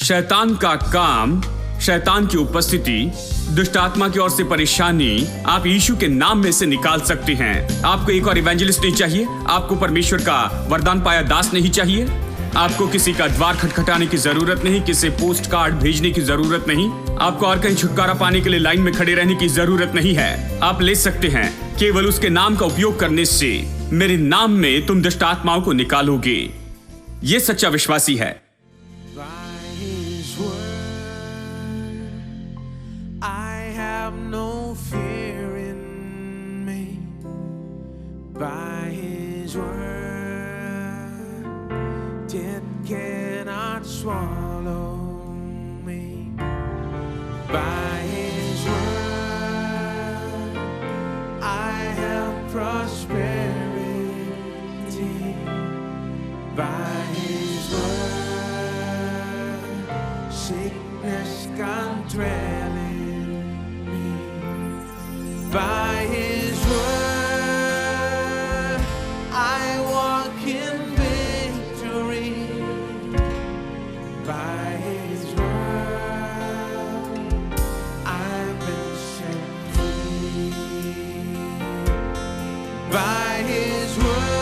शैतान का काम, शैतान की उपस्थिति, दुष्ट आत्मा की ओर से परेशानी आप यीशु के नाम में से निकाल सकते हैं। आपको एक और इवेंजलिस्ट नहीं चाहिए, आपको परमेश्वर का वरदान पाया दास नहीं चाहिए, आपको किसी का द्वार खटखटाने की जरूरत नहीं, किसी पोस्ट कार्ड भेजने की जरूरत नहीं, आपको और कहीं छुटकारा पाने के लिए लाइन में खड़े रहने की जरूरत नहीं है। आप ले सकते हैं, केवल उसके नाम का उपयोग करने से मेरे नाम में तुम दुष्ट आत्माओं को निकालोगे। यह सच्चा विश्वासी है। By his word, death cannot swallow me. By his word, I have prosperity. By his word, sickness can't dwell in me. By his word, by his word,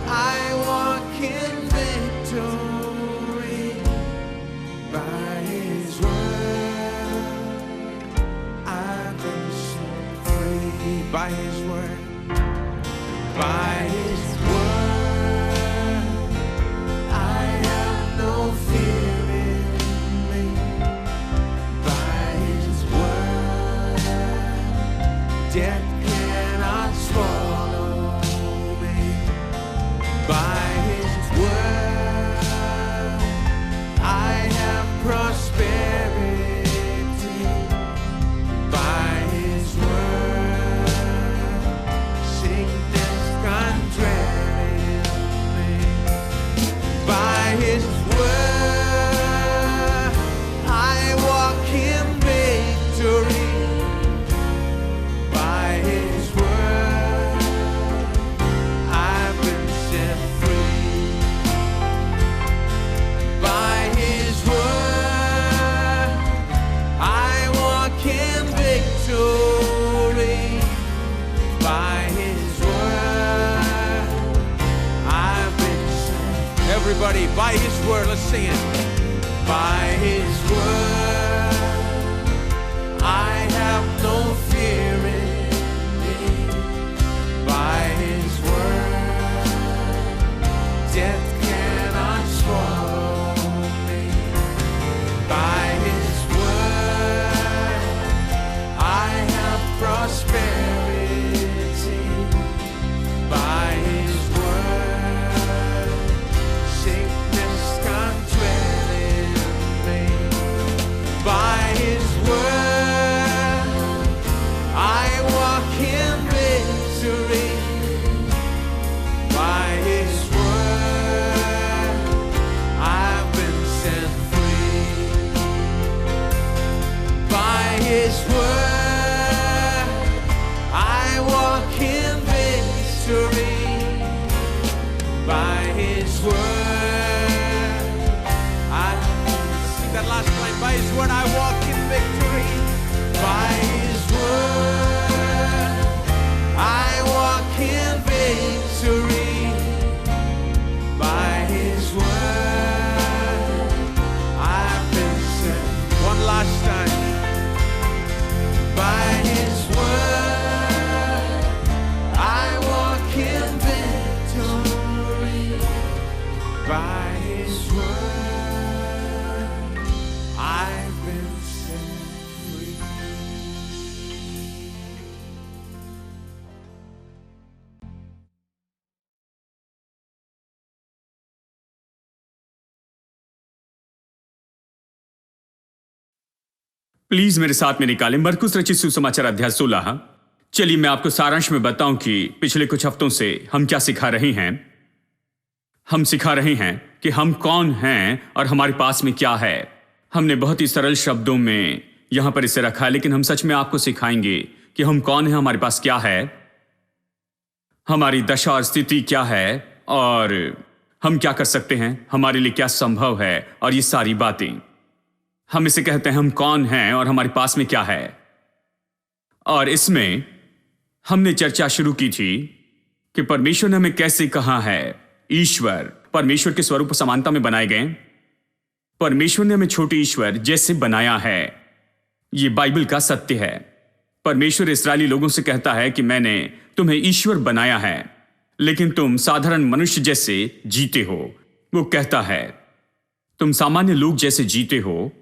I walk in victory. By his word, I've been set free. By his word, by his word, I have no fear in me. By his word, death swallow me. By his word, I have prosperity. By his word, sickness can't dwell in me. By his word, I walk in victory. By his everybody, by his word, let's sing it. By his word, I have no fear in me. By his word, death cannot swallow me. By his word, I have prosperity. By his word, sickness can't dwell in me. By his word, I walk in victory. By his word, I've been set free. By his word, I walk in victory. By his word, I sing that last line. By his word, I walk in victory. By his word, I walk in victory. By his word, I've been set. One last time. By his word, I walk in victory. By his word, I've been set free. Please मेरे साथ में निकालें मरकुस रचित सुसमाचार अध्याय 16। चलिए मैं आपको सारांश में बताऊं कि पिछले कुछ हफ्तों से हम क्या सिखा रहे हैं। हम सिखा रहे हैं कि हम कौन हैं और हमारे पास में क्या है। हमने बहुत ही सरल शब्दों में यहां पर इसे रखा है, लेकिन हम सच में आपको सिखाएंगे कि हम कौन हैं, हमारे पास क्या है, हमारी दशा और स्थिति क्या है और हम क्या कर सकते हैं, हमारे लिए क्या संभव है, और ये सारी बातें। हम इसे कहते हैं हम कौन हैं और हमारे पास में क्या है। और इसमें हमने चर्चा शुरू की थी कि परमेश्वर ने हमें कैसे कहा है। ईश्वर परमेश्वर के स्वरूप समानता में बनाए गए। परमेश्वर ने हमें छोटे ईश्वर जैसे बनाया है। यह बाइबल का सत्य है। परमेश्वर इस्राएली लोगों से कहता है कि मैंने तुम्हें ईश्वर बनाया है, लेकिन तुम साधारण मनुष्य जैसे जीते हो। वो कहता है तुम सामान्य लोग जैसे जीते हो।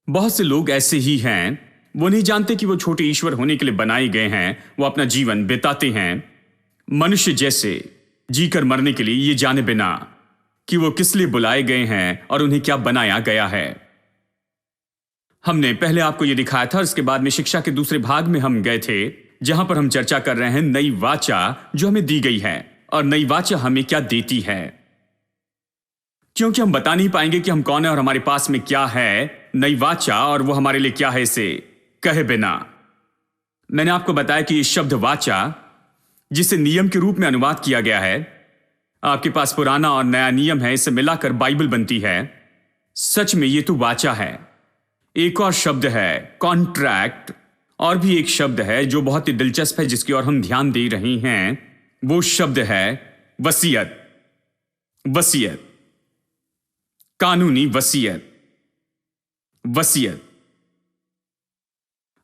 बहुत से लोग ऐसे ही हैं, वो नहीं जानते कि वो छोटे ईश्वर होने के लिए बनाए गए हैं। वो अपना जीवन बिताते हैं मनुष्य जैसे, जीकर मरने के लिए, ये जाने बिना कि वो किस लिए बुलाए गए हैं और उन्हें क्या बनाया गया है। हमने पहले आपको ये दिखाया था, उसके बाद में शिक्षा के दूसरे भाग में हम गए थे, जहां पर हम चर्चा कर रहे हैं नई वाचा जो हमें दी गई है, और नई वाचा हमें क्या देती है। क्योंकि हम बता नहीं पाएंगे कि हम कौन है और हमारे पास में क्या है नई वाचा, और वो हमारे लिए क्या है इसे कहे बिना। मैंने आपको बताया कि इस शब्द वाचा, जिसे नियम के रूप में अनुवाद किया गया है, आपके पास पुराना और नया नियम है, इसे मिलाकर बाइबल बनती है। सच में ये तो वाचा है। एक और शब्द है कॉन्ट्रैक्ट, और भी एक शब्द है जो बहुत ही दिलचस्प है, जिसकी ओर हम ध्यान दे रहे हैं। वो शब्द है वसीयत। वसीयत, कानूनी वसीयत, वसीयत।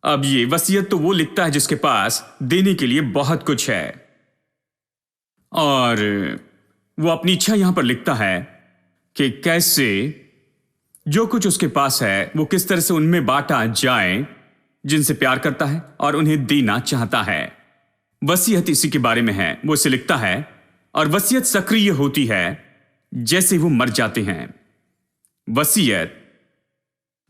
अब ये वसीयत तो वो लिखता है जिसके पास देने के लिए बहुत कुछ है, और वो अपनी इच्छा यहां पर लिखता है कि कैसे जो कुछ उसके पास है वो किस तरह से उनमें बांटा जाए जिनसे प्यार करता है और उन्हें देना चाहता है। वसीयत इसी के बारे में है। वो इसे लिखता है, और वसीयत सक्रिय होती है जैसे वो मर जाते हैं। वसीयत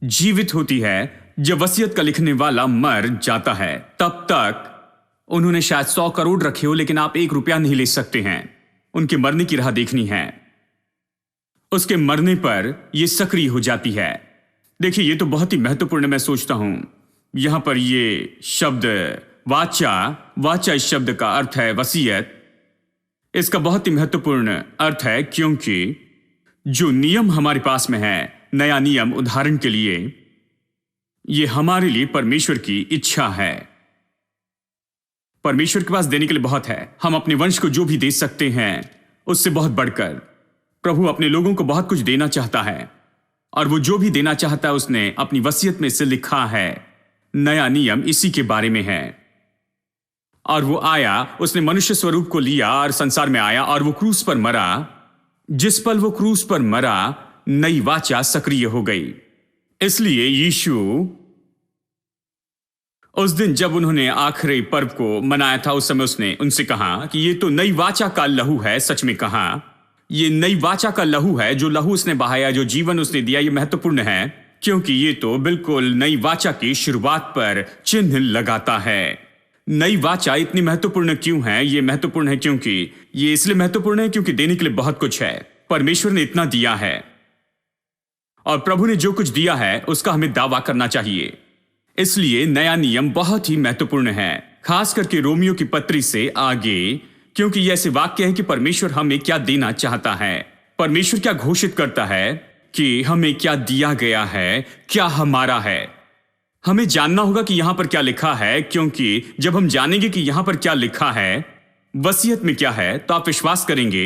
जीवित होती है जब वसीयत का लिखने वाला मर जाता है। तब तक उन्होंने शायद 100 करोड़ रखे हो, लेकिन आप 1 रुपया नहीं ले सकते हैं। उनके मरने की राह देखनी है। उसके मरने पर यह सक्रिय हो जाती है। देखिए, यह तो बहुत ही महत्वपूर्ण, मैं सोचता हूं यहां पर यह शब्द वाचा, वाचा इस शब्द का अर्थ है वसीयत। इसका बहुत ही महत्वपूर्ण अर्थ है, क्योंकि जो नियम हमारे पास में है, नया नियम उदाहरण के लिए, यह हमारे लिए परमेश्वर की इच्छा है। परमेश्वर के पास देने के लिए बहुत है। हम अपने वंश को जो भी दे सकते हैं उससे बहुत बढ़कर प्रभु अपने लोगों को बहुत कुछ देना चाहता है, और वो जो भी देना चाहता है उसने अपनी वसीयत में से लिखा है। नया नियम इसी के बारे में है। और वो आया, उसने मनुष्य स्वरूप को लिया और संसार में आया, और वो क्रूस पर मरा। जिस पल वो क्रूस पर मरा, नई वाचा सक्रिय हो गई। इसलिए यीशु उस दिन जब उन्होंने आखिरी पर्व को मनाया था, उस समय उसने उनसे कहा कि ये तो नई वाचा का लहू है। सच में कहा, ये नई वाचा का लहू है। जो लहू उसने बहाया, जो जीवन उसने दिया, ये महत्वपूर्ण है, क्योंकि ये तो बिल्कुल नई वाचा की शुरुआत पर चिन्ह लगाता है। नई वाचा इतनी महत्वपूर्ण क्यों है? ये महत्वपूर्ण है क्योंकि ये इसलिए महत्वपूर्ण है क्योंकि देने के लिए बहुत कुछ है। परमेश्वर ने इतना दिया है, और प्रभु ने जो कुछ दिया है उसका हमें दावा करना चाहिए। इसलिए नया नियम बहुत ही महत्वपूर्ण है, खास करके रोमियो की पत्री से आगे, क्योंकि ये ऐसे वाक्य है कि परमेश्वर हमें क्या देना चाहता है। परमेश्वर क्या घोषित करता है कि हमें क्या दिया गया है, क्या हमारा है। हमें जानना होगा कि यहां पर क्या लिखा है, क्योंकि जब हम जानेंगे कि यहां पर क्या लिखा है, वसीयत में क्या है, तो आप विश्वास करेंगे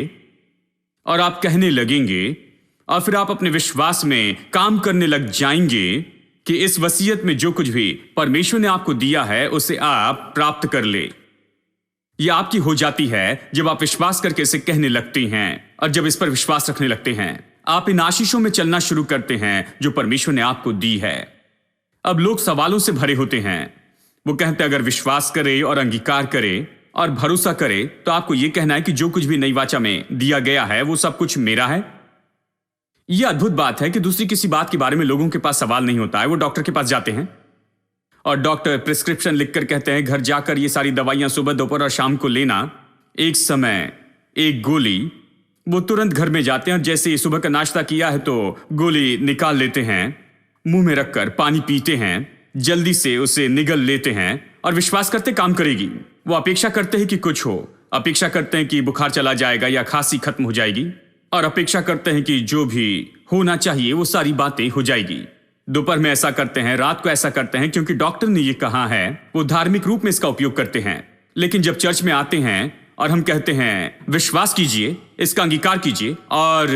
और आप कहने लगेंगे, और फिर आप अपने विश्वास में काम करने लग जाएंगे कि इस वसीयत में जो कुछ भी परमेश्वर ने आपको दिया है उसे आप प्राप्त कर ले। यह आपकी हो जाती है जब आप विश्वास करके इसे कहने लगते हैं, और जब इस पर विश्वास रखने लगते हैं, आप इन आशीषों में चलना शुरू करते हैं जो परमेश्वर ने आपको दी है। अब लोग सवालों से भरे होते हैं। वो कहते हैं अगर विश्वास करे और अंगीकार करे और भरोसा करे तो आपको यह कहना है कि जो कुछ भी नई वाचा में दिया गया है वो सब कुछ मेरा है। यह अद्भुत बात है कि दूसरी किसी बात के बारे में लोगों के पास सवाल नहीं होता है। वो डॉक्टर के पास जाते हैं और डॉक्टर प्रिस्क्रिप्शन लिखकर कहते हैं घर जाकर ये सारी दवाइयां सुबह, दोपहर और शाम को लेना। एक समय एक गोली, वो तुरंत घर में जाते हैं और जैसे ही सुबह का नाश्ता किया है तो गोली निकाल लेते हैं, मुंह में रखकर पानी पीते हैं, जल्दी से उसे निगल लेते हैं और विश्वास करते काम करेगी। वो अपेक्षा करते हैं कि कुछ हो, अपेक्षा करते हैं कि बुखार चला जाएगा या खांसी खत्म हो जाएगी। और अपेक्षा करते हैं कि जो भी होना चाहिए वो सारी बातें हो जाएगी। दोपहर में ऐसा करते हैं, रात को ऐसा करते हैं क्योंकि डॉक्टर ने ये कहा है। वो धार्मिक रूप में इसका उपयोग करते हैं। लेकिन जब चर्च में आते हैं और हम कहते हैं विश्वास कीजिए, इसका अंगीकार कीजिए और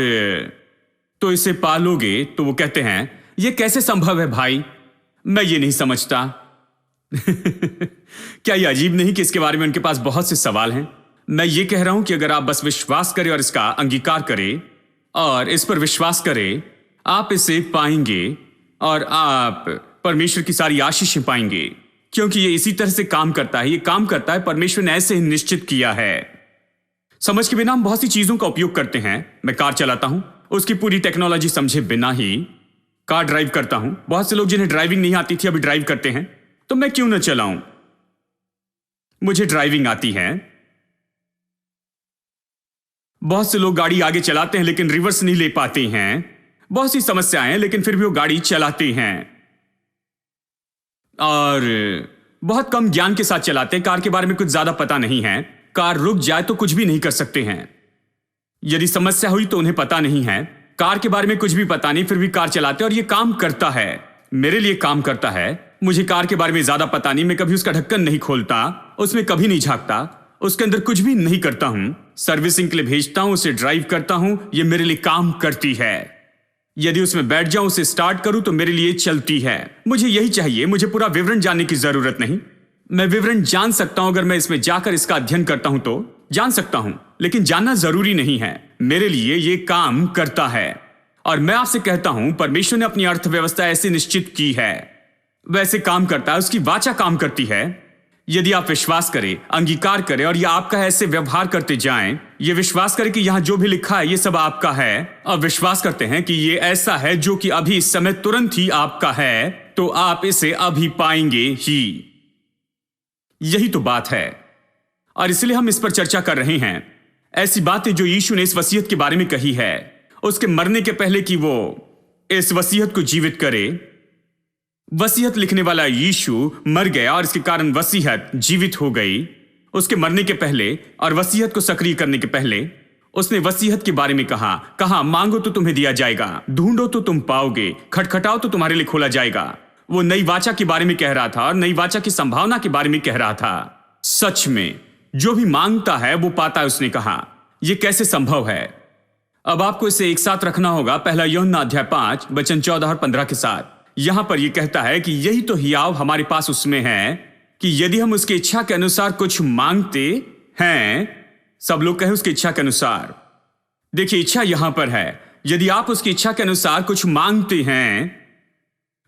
तो इसे पालोगे, तो वो कहते हैं ये कैसे संभव है भाई, मैं ये नहीं समझता। क्या ये अजीब नहीं कि इसके बारे में उनके पास बहुत से सवाल हैं? मैं ये कह रहा हूं कि अगर आप बस विश्वास करें और इसका अंगीकार करें और इस पर विश्वास करें, आप इसे पाएंगे और आप परमेश्वर की सारी आशीषें पाएंगे, क्योंकि ये इसी तरह से काम करता है। ये काम करता है, परमेश्वर ने ऐसे ही निश्चित किया है। समझ के बिना हम बहुत सी चीजों का उपयोग करते हैं। मैं कार चलाता हूं, उसकी पूरी टेक्नोलॉजी समझे बिना ही कार ड्राइव करता हूं। बहुत से लोग जिन्हें ड्राइविंग नहीं आती थी अभी ड्राइव करते हैं, तो मैं क्यों न चलाऊं? मुझे ड्राइविंग आती है। बहुत से लोग गाड़ी आगे चलाते हैं लेकिन रिवर्स नहीं ले पाते हैं। बहुत सी समस्याएं हैं लेकिन फिर भी वो गाड़ी चलाते हैं और बहुत कम ज्ञान के साथ चलाते हैं। कार के बारे में कुछ ज्यादा पता नहीं है। कार रुक जाए तो कुछ भी नहीं कर सकते हैं। यदि समस्या हुई तो उन्हें पता नहीं है। कार के बारे में कुछ भी पता नहीं, फिर भी कार चलाते हैं और ये काम करता है। मेरे लिए काम करता है। मुझे कार के बारे में ज्यादा पता नहीं। मैं कभी उसका ढक्कन नहीं खोलता, उसमें कभी नहीं झांकता, उसके अंदर कुछ भी नहीं करता हूं। सर्विसिंग के लिए भेजता हूं, उसे ड्राइव करता हूं, ये मेरे लिए काम करती है। यदि उसमें बैठ जाऊं, उसे स्टार्ट करूं तो मेरे लिए चलती है। मुझे यही चाहिए। मुझे पूरा विवरण जानने की जरूरत नहीं। मैं विवरण जान सकता हूं, अगर मैं इसमें जाकर इसका अध्ययन करता हूं तो जान सकता हूं, लेकिन जानना जरूरी नहीं है। मेरे लिए ये काम करता है। और मैं आपसे कहता हूं, परमेश्वर ने अपनी अर्थव्यवस्था ऐसे निश्चित की है, वैसे काम करता है। उसकी वाचा काम करती है। यदि आप विश्वास करें, अंगीकार करें और यह आपका है, ऐसे व्यवहार करते जाएं, ये विश्वास करें कि यहां जो भी लिखा है ये सब आपका है, और विश्वास करते हैं कि ये ऐसा है जो कि अभी इस समय तुरंत ही आपका है, तो आप इसे अभी पाएंगे ही। यही तो बात है और इसलिए हम इस पर चर्चा कर रहे हैं। ऐसी बातें जो यीशु ने इस वसीयत के बारे में कही है, उसके मरने के पहले कि वो इस वसीयत को जीवित करे। वसीयत लिखने वाला यीशु मर गया और इसके कारण वसीयत जीवित हो गई। उसके मरने के पहले और वसीयत को सक्रिय करने के पहले उसने वसीयत के बारे में कहा मांगो तो तुम्हें दिया जाएगा, ढूंढो तो तुम पाओगे, खटखटाओ तो तुम्हारे लिए खोला जाएगा। वो नई वाचा के बारे में कह रहा था और नई वाचा की संभावना के बारे में कह रहा था। सच में जो भी मांगता है वो पाता है, उसने कहा। यह कैसे संभव है? अब आपको इसे एक साथ रखना होगा। पहला यूहन्ना अध्याय 5 वचन 14 और 15 के साथ। यहां पर यह कहता है कि यही तो हियाव हमारे पास उसमें है कि यदि हम उसकी इच्छा के अनुसार कुछ मांगते हैं। सब लोग कहें उसकी इच्छा के अनुसार। देखिए, इच्छा यहां पर है। यदि आप उसकी इच्छा के अनुसार कुछ मांगते हैं,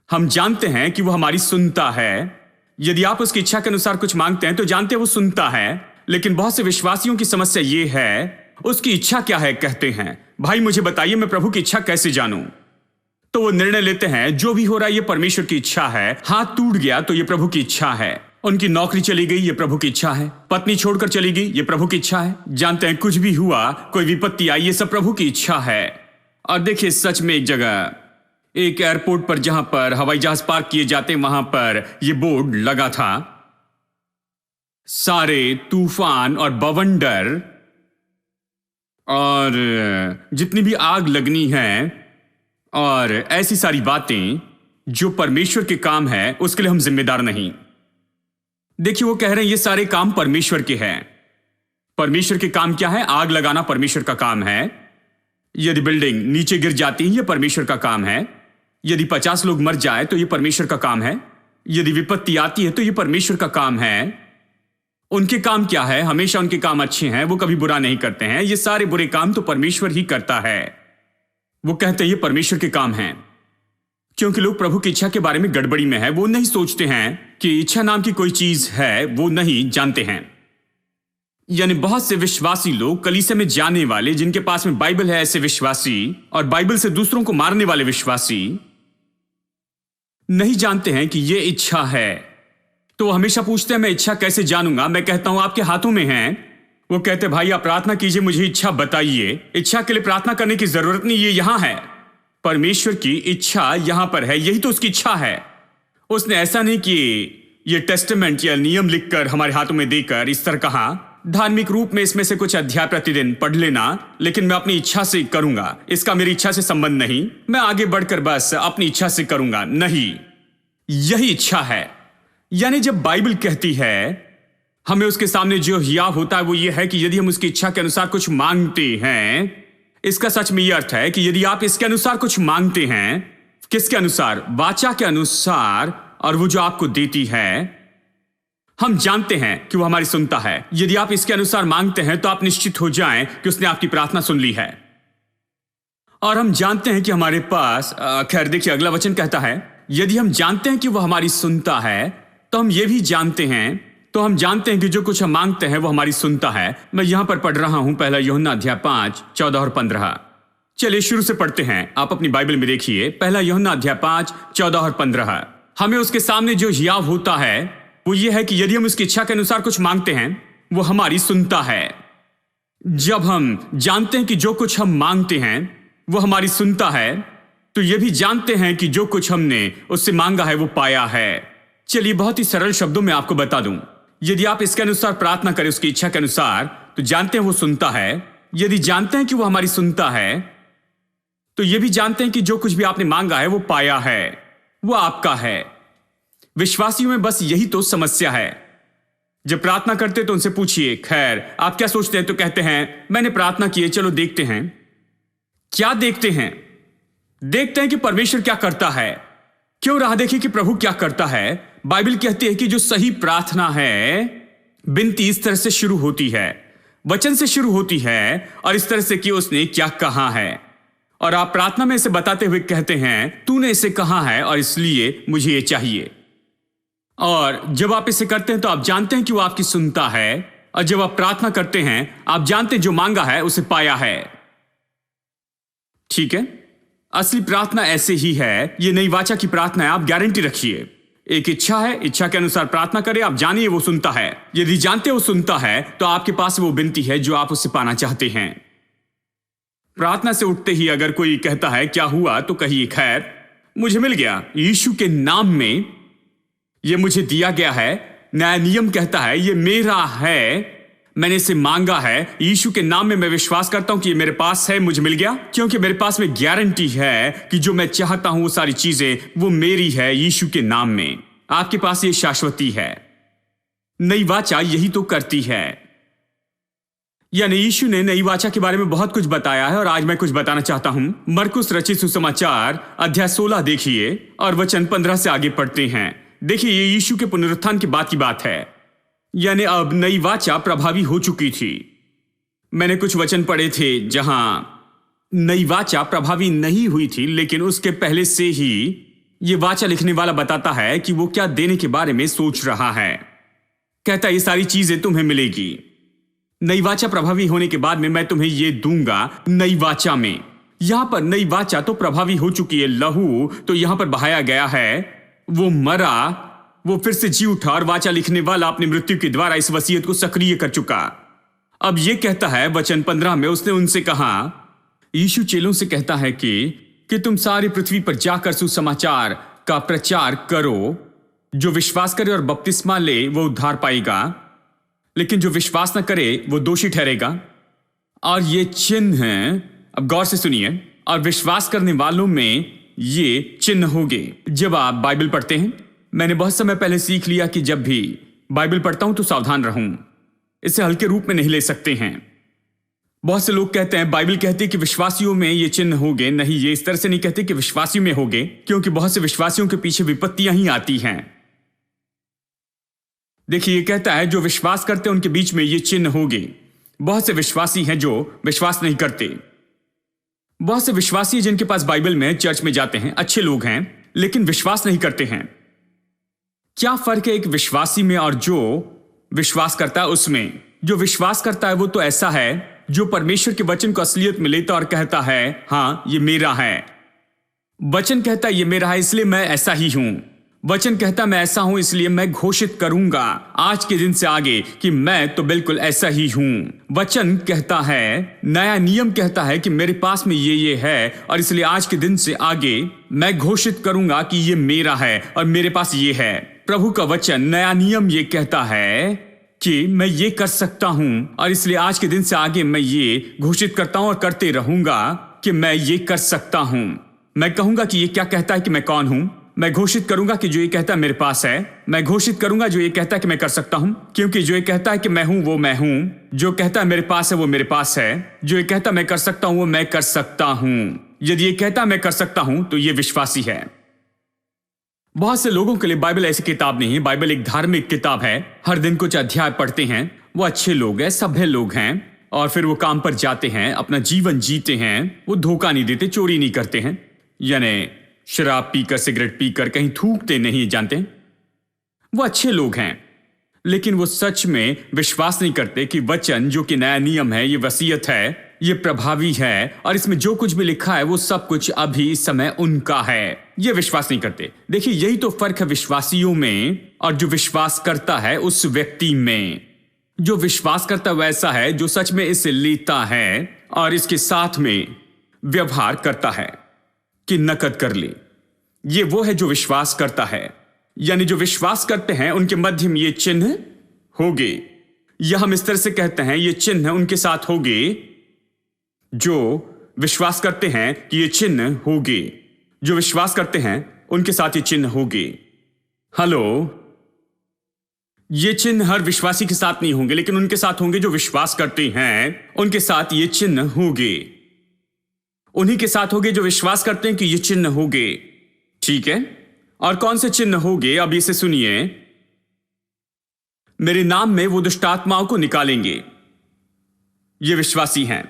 हम जानते हैं कि वो हमारी सुनता है। यदि आप उसकी इच्छा के अनुसार कुछ मांगते हैं तो जानते हैं वो सुनता है। लेकिन बहुत से विश्वासियों की समस्या ये है, उसकी इच्छा क्या है? कहते हैं भाई मुझे बताइए, मैं प्रभु की इच्छा कैसे जानूं? तो वो निर्णय लेते हैं जो भी हो रहा है ये परमेश्वर की इच्छा है। हाथ टूट गया तो ये प्रभु की इच्छा है। उनकी नौकरी चली गई, ये प्रभु की इच्छा है। पत्नी छोड़कर चली गई, ये प्रभु की इच्छा है। जानते हैं कुछ भी हुआ, कोई विपत्ति आई, ये सब प्रभु की इच्छा है। और देखिए, सच में एक जगह, एक एयरपोर्ट पर जहां पर हवाई जहाज पार्क किए जाते, वहां पर यह बोर्ड लगा था, सारे तूफान और बवंडर और जितनी भी आग लगनी है और ऐसी सारी बातें जो परमेश्वर के काम है, उसके लिए हम जिम्मेदार नहीं। देखिए, वो कह रहे हैं ये सारे काम परमेश्वर के हैं। परमेश्वर के काम क्या है? आग लगाना परमेश्वर का काम है। यदि बिल्डिंग नीचे गिर जाती है, यह परमेश्वर का काम है। यदि 50 लोग मर जाए तो यह परमेश्वर का काम है। यदि विपत्ति आती है तो यह परमेश्वर का काम है। उनके काम क्या है? हमेशा उनके काम अच्छे हैं, वो कभी बुरा नहीं करते हैं। ये सारे बुरे काम तो परमेश्वर ही करता है। वो कहते हैं ये परमेश्वर के काम हैं। क्योंकि लोग प्रभु की इच्छा के बारे में गड़बड़ी में है। वो नहीं सोचते हैं कि इच्छा नाम की कोई चीज है, वो नहीं जानते हैं। यानी बहुत से विश्वासी लोग, कलीसिया में जाने वाले, जिनके पास में बाइबल है, ऐसे विश्वासी और बाइबल से दूसरों को मारने वाले विश्वासी नहीं जानते हैं कि ये इच्छा है। तो वो हमेशा पूछते हैं मैं इच्छा कैसे जानूंगा? मैं कहता हूं आपके हाथों में है। वो कहते भाई आप प्रार्थना कीजिए, मुझे इच्छा बताइए। इच्छा के लिए प्रार्थना करने की जरूरत नहीं, ये यहां है। परमेश्वर की इच्छा यहां पर है, यही तो उसकी इच्छा है। उसने ऐसा नहीं कि ये टेस्टामेंट या नियम लिखकर हमारे हाथों में देकर इस तरह कहा, धार्मिक रूप में इसमें से कुछ अध्याय प्रतिदिन पढ़ लेना, लेकिन मैं अपनी इच्छा से करूंगा। इसका मेरी इच्छा से संबंध नहीं। मैं आगे बढ़कर बस अपनी इच्छा से करूंगा, नहीं, यही इच्छा है। यानी जब बाइबल कहती है हमें उसके सामने जो हियाव होता है वो ये है कि यदि हम उसकी इच्छा के अनुसार कुछ मांगते हैं, इसका सच में यह अर्थ है कि यदि आप इसके अनुसार कुछ मांगते हैं, किसके अनुसार? वाचा के अनुसार, और वो जो आपको देती है, हम जानते हैं कि वो हमारी सुनता है। यदि आप इसके अनुसार मांगते हैं तो आप निश्चित हो जाएं कि उसने आपकी प्रार्थना सुन ली है। और हम जानते हैं कि हमारे पास खैर देखिए अगला वचन कहता है, यदि हम जानते हैं कि वो हमारी सुनता है तो हम ये भी जानते हैं, कि जो कुछ हम मांगते हैं वो हमारी सुनता है। मैं यहां पर पढ़ रहा हूं पहला यूहन्ना अध्याय 5 14 और 15। चलिए शुरू से पढ़ते हैं। आप अपनी बाइबल में देखिए पहला यूहन्ना अध्याय 5 14 और 15। हमें उसके सामने जो हियाव होता है वो ये है कि यदि हम उसकी इच्छा के अनुसार कुछ मांगते हैं वो हमारी सुनता है। जब हम जानते हैं कि जो कुछ हम मांगते हैं वो हमारी सुनता है, तो ये भी जानते हैं कि जो कुछ हमने उससे मांगा है वो पाया है। चलिए बहुत ही सरल शब्दों में आपको बता दूं, यदि आप इसके अनुसार प्रार्थना करें उसकी इच्छा के अनुसार, तो जानते हैं वो सुनता है। यदि जानते हैं कि वो हमारी सुनता है, तो ये भी जानते हैं कि जो कुछ भी आपने मांगा है वो पाया है, वो आपका है। विश्वासियों में बस यही तो समस्या है। जब प्रार्थना करते तो उनसे पूछिए, खैर आप क्या सोचते हैं? तो कहते हैं मैंने प्रार्थना की है, चलो देखते हैं। क्या देखते हैं? देखते हैं कि परमेश्वर क्या करता है। क्यों राह देखिए कि प्रभु क्या करता है। बाइबल कहती है कि जो सही प्रार्थना है, विनती इस तरह से शुरू होती है, वचन से शुरू होती है, और इस तरह से कि उसने क्या कहा है। और आप प्रार्थना में इसे बताते हुए कहते हैं तूने इसे कहा है और इसलिए मुझे ये चाहिए। और जब आप इसे करते हैं तो आप जानते हैं कि वो आपकी सुनता है। और जब आप प्रार्थना करते हैं आप जानते हैं जो मांगा है उसे पाया है। ठीक है, असली प्रार्थना ऐसे ही है। ये नई वाचा की प्रार्थना है, आप गारंटी रखिए। एक इच्छा है, इच्छा के अनुसार प्रार्थना करें, आप जानिए वो सुनता है। यदि जानते वो सुनता है तो आपके पास वो विनती है जो आप उससे पाना चाहते हैं। प्रार्थना से उठते ही अगर कोई कहता है क्या हुआ, तो कहिए खैर मुझे मिल गया, यीशु के नाम में ये मुझे दिया गया है। नया नियम कहता है ये मेरा है, मैंने इसे मांगा है, यीशु के नाम में मैं विश्वास करता हूं कि ये मेरे पास है, मुझे मिल गया, क्योंकि मेरे पास में गारंटी है कि जो मैं चाहता हूं वो सारी चीजें वो मेरी है यीशु के नाम में। आपके पास ये शाश्वती है। नई वाचा यही तो करती है। यानी यीशु ने नई वाचा के बारे में बहुत कुछ बताया है, और आज मैं कुछ बताना चाहता हूं। मरकुस रचित सुसमाचार अध्याय 16 देखिए और वचन 15 से आगे पढ़ते हैं। देखिए ये यीशु के पुनरुत्थान के बाद की बात है। यानी अब नई वाचा प्रभावी हो चुकी थी। मैंने कुछ वचन पढ़े थे जहां नई वाचा प्रभावी नहीं हुई थी, लेकिन उसके पहले से ही ये वाचा लिखने वाला बताता है कि वो क्या देने के बारे में सोच रहा है। कहता ये सारी चीजें तुम्हें मिलेगी। नई वाचा प्रभावी होने के बाद में मैं तुम्हें ये दूंगा नई वाचा में। यहां पर नई वाचा तो प्रभावी हो चुकी है। लहू तो यहां पर बहाया गया है, वो मरा, वो फिर से जी उठा, और वाचा लिखने वाला अपनी मृत्यु के द्वारा इस वसीयत को सक्रिय कर चुका। अब ये कहता है वचन 15 में, उसने उनसे कहा, यीशु चेलों से कहता है कि तुम सारी पृथ्वी पर जाकर सुसमाचार का प्रचार करो। जो विश्वास करे और बपतिस्मा ले वो उद्धार पाएगा, लेकिन जो विश्वास न करे वो दोषी ठहरेगा। और ये चिन्ह हैं, अब गौर से सुनिए, और विश्वास करने वालों में ये चिन्ह होंगे। जब आप बाइबल पढ़ते हैं, मैंने बहुत समय पहले सीख लिया कि जब भी बाइबल पढ़ता हूं तो सावधान रहूं, इसे हल्के रूप में नहीं ले सकते हैं। बहुत से लोग कहते हैं बाइबल कहती है कि विश्वासियों में ये चिन्ह होंगे। नहीं, ये इस तरह से नहीं कहते कि विश्वासियों में होंगे, क्योंकि बहुत से विश्वासियों के पीछे विपत्तियां ही आती हैं। देखिए ये कहता है जो विश्वास करते हैं उनके बीच में ये चिन्ह होंगे। बहुत से विश्वासी हैं जो विश्वास नहीं करते। बहुत से विश्वासी जिनके पास बाइबल में, चर्च में जाते हैं, अच्छे लोग हैं, लेकिन विश्वास नहीं करते हैं। क्या फर्क है एक विश्वासी में और जो विश्वास करता है उसमें? जो विश्वास करता है वो तो ऐसा है जो परमेश्वर के वचन को असलियत में लेता और कहता है हां ये मेरा है। वचन कहता है ये मेरा है इसलिए मैं ऐसा ही हूं। वचन कहता मैं ऐसा हूं इसलिए मैं घोषित करूंगा आज के दिन से आगे कि मैं तो बिल्कुल ऐसा ही हूं। वचन कहता है, नया नियम कहता है कि मेरे पास में ये है, और इसलिए आज के दिन से आगे मैं घोषित करूंगा कि ये मेरा है और मेरे पास ये है। प्रभु का वचन, नया नियम ये कहता है कि मैं ये कर सकता हूं, और इसलिए आज के दिन से आगे मैं ये घोषित करता हूं और करते रहूंगा कि मैं ये कर सकता हूं। मैं कहूंगा कि ये क्या कहता है कि मैं कौन हूं। मैं घोषित करूंगा कि जो ये कहता है मेरे पास है। मैं घोषित करूंगा जो ये कहता है कि मैं कर सकता हूं, क्योंकि जो ये कहता है कि मैं हूं वो मैं हूं। जो कहता है मेरे पास है वो मेरे पास है। जो ये कहता है मैं कर सकता हूं वो मैं कर सकता हूं। यदि ये कहता है मैं कर सकता हूं तो ये विश्वासी है। बहुत से लोगों के लिए बाइबल ऐसी किताब नहीं है। बाइबल एक धार्मिक किताब है। हर दिन कुछ अध्याय पढ़ते हैं, वो अच्छे लोग हैं, सभ्य लोग हैं, और फिर वो काम पर जाते हैं, अपना जीवन जीते हैं। वो धोखा नहीं देते, चोरी नहीं करते हैं, यानी शराब पीकर, सिगरेट पीकर कहीं थूकते नहीं, जानते। वो अच्छे लोग हैं, लेकिन वो सच में विश्वास नहीं करते कि वचन जो कि नया नियम है, ये वसीयत है, ये प्रभावी है, और इसमें जो कुछ भी लिखा है वो सब कुछ अभी इस समय उनका है। ये विश्वास नहीं करते। देखिए, यही तो फर्क है विश्वासियों में और जो विश्वास करता है उस व्यक्ति में। जो विश्वास करता वैसा है जो सच में इसे लेता है और इसके साथ में व्यवहार करता है कि नकद कर ले। ये वो है जो विश्वास करता है, यानी जो विश्वास करते हैं उनके मध्य में ये चिन्ह होंगे, या हम इस तरह से कहते हैं ये चिन्ह उनके साथ होंगे। जो विश्वास करते हैं कि ये चिन्ह होंगे, जो विश्वास करते हैं उनके साथ ये चिन्ह होंगे। हेलो, ये चिन्ह हर विश्वासी के साथ नहीं होंगे, लेकिन उनके साथ होंगे जो विश्वास करते हैं, उनके साथ ये चिन्ह होंगे। उन्हीं के साथ होंगे जो विश्वास करते हैं कि ये चिन्ह होंगे। ठीक है, और कौन से चिन्ह होंगे? अब इसे सुनिए। मेरे नाम में वो दुष्ट आत्माओं को निकालेंगे। ये विश्वासी हैं।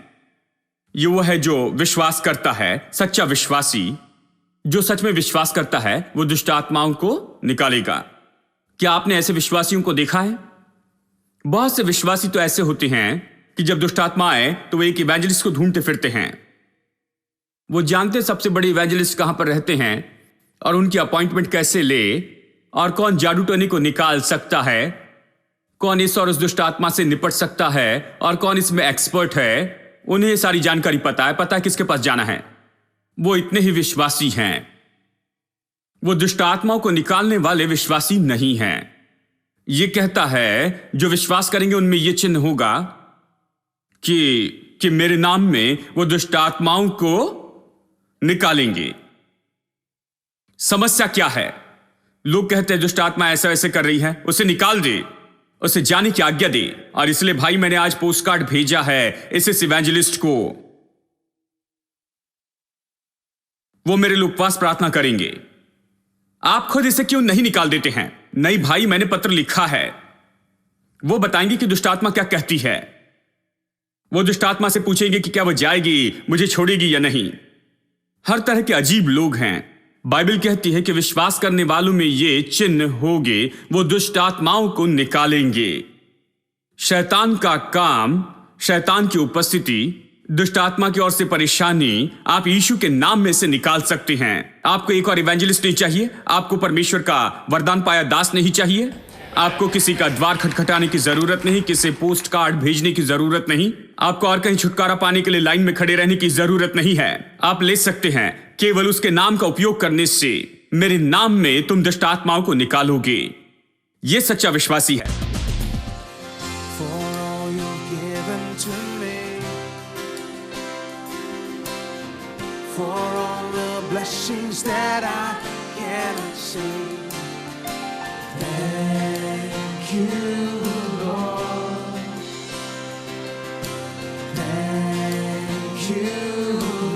ये वो है जो विश्वास करता है, सच्चा विश्वासी जो सच में विश्वास करता है वो दुष्ट आत्माओं को निकालेगा। क्या आपने ऐसे विश्वासियों को देखा है? बहुत से विश्वासी तो ऐसे होते हैं कि जब दुष्ट आत्मा आए तो वो एक इवेंजलिस्ट को ढूंढते फिरते हैं। वो जानते सबसे बड़े इवेंजलिस्ट कहां पर रहते हैं और उनकी अपॉइंटमेंट कैसे ले, और कौन जादू टोनी को निकाल सकता है, कौन इस और उस दुष्ट आत्मा से निपट सकता है, और कौन इसमें एक्सपर्ट है। उन्हें सारी जानकारी पता है किसके पास जाना है। वो इतने ही विश्वासी हैं। वो दुष्ट आत्माओं को निकालने वाले विश्वासी नहीं हैं। ये कहता है जो विश्वास करेंगे उनमें ये चिन्ह होगा कि मेरे नाम में वो दुष्ट आत्माओं को निकालेंगे। समस्या क्या है? लोग कहते हैं दुष्ट आत्मा ऐसा ऐसे कर रही है, उसे निकाल दे, उसे जाने की आज्ञा दे। और इसलिए भाई मैंने आज पोस्ट कार्ड भेजा है इस इवेंजलिस्ट को। वो मेरे लिए उपवास प्रार्थना करेंगे। आप खुद इसे क्यों नहीं निकाल देते हैं? नहीं भाई, मैंने पत्र लिखा है। वो बताएंगे कि दुष्ट आत्मा क्या कहती है। वो दुष्ट आत्मा से पूछेंगे कि क्या वो जाएगी, मुझे छोड़ेगी या नहीं। हर तरह के अजीब लोग हैं। बाइबल कहती है कि विश्वास करने वालों में ये चिन्ह होंगे, वो दुष्ट आत्माओं को निकालेंगे। शैतान का काम, शैतान की उपस्थिति, दुष्ट आत्मा की ओर से परेशानी आप यीशु के नाम में से निकाल सकते हैं। आपको एक और इवेंजलिस्ट नहीं चाहिए। आपको परमेश्वर का वरदान पाया दास नहीं चाहिए। आपको किसी का द्वार खटखटाने की जरूरत नहीं, किसी पोस्ट कार्ड भेजने की जरूरत नहीं। आपको और कहीं छुटकारा पाने के लिए लाइन में खड़े रहने की जरूरत नहीं है। आप ले सकते हैं केवल उसके नाम का उपयोग करने से। मेरे नाम में तुम दुष्ट आत्माओं को निकालोगे। यह सच्चा विश्वासी है। For all the blessings that I cannot see. Thank you, Lord. Thank you,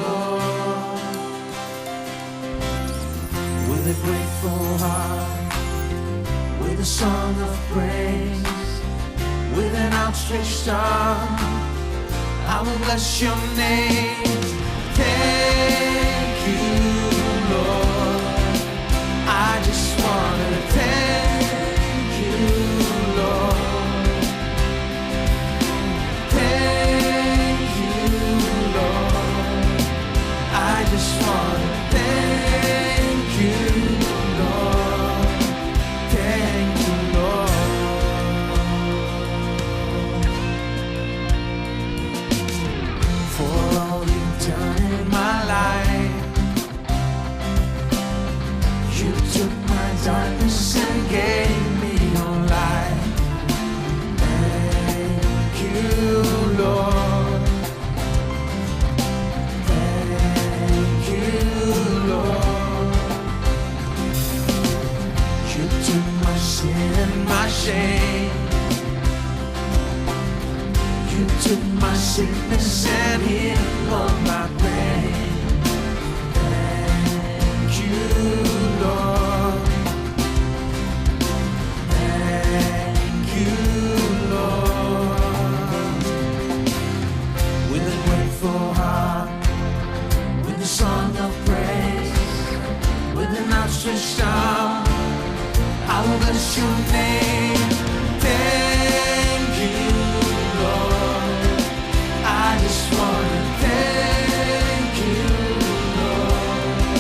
Lord. With a grateful heart, with a song of praise, with an outstretched arm, I will bless your name. Thank you, Lord. I just want to thank you, Lord. Thank you, Lord. I just want to thank you, Lord. Thank you, Lord. For all you've done in my life, you took my darkness and gave me your light. shame. You took my sickness and healed all my pain. Thank you, Lord. Thank you, Lord. With a grateful heart, with a song of praise, with an outstretched arm, I will bless your name. Thank you, Lord. I just want to thank you, Lord.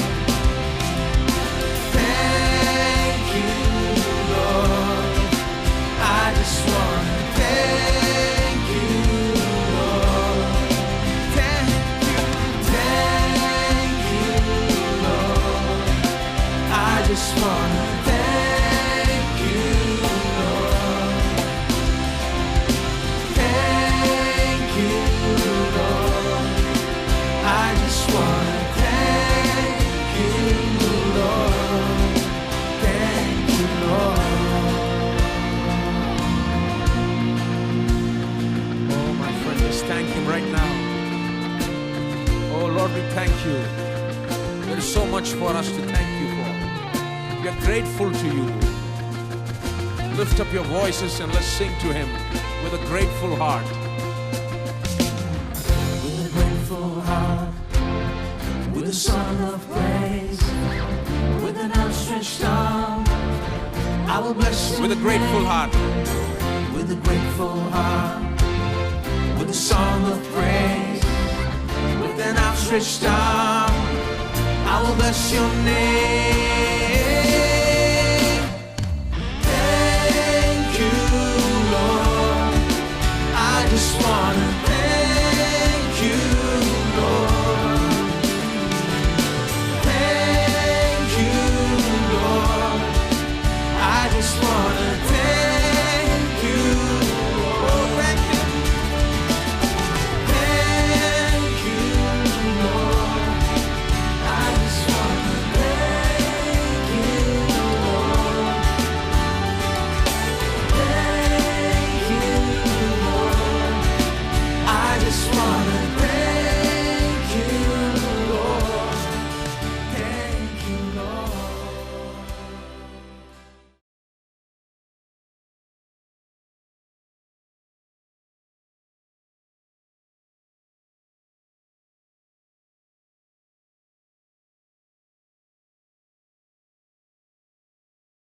Thank you, Lord. I just want to thank you, Lord. Thank you, Lord. I just want to thank you, Lord. Thank you, Lord. I just want to thank you, Lord. Thank you, Lord. Oh, my friend, just thank Him right now. Oh, Lord, we thank you. There is so much for us to thank you for. We are grateful to you. Lift up your voices and let's sing to Him with a grateful heart. With a grateful heart, with a song of praise, with an outstretched arm, I will bless you. With a grateful heart, with a grateful heart, with a song of praise, with an outstretched arm, I will bless your name.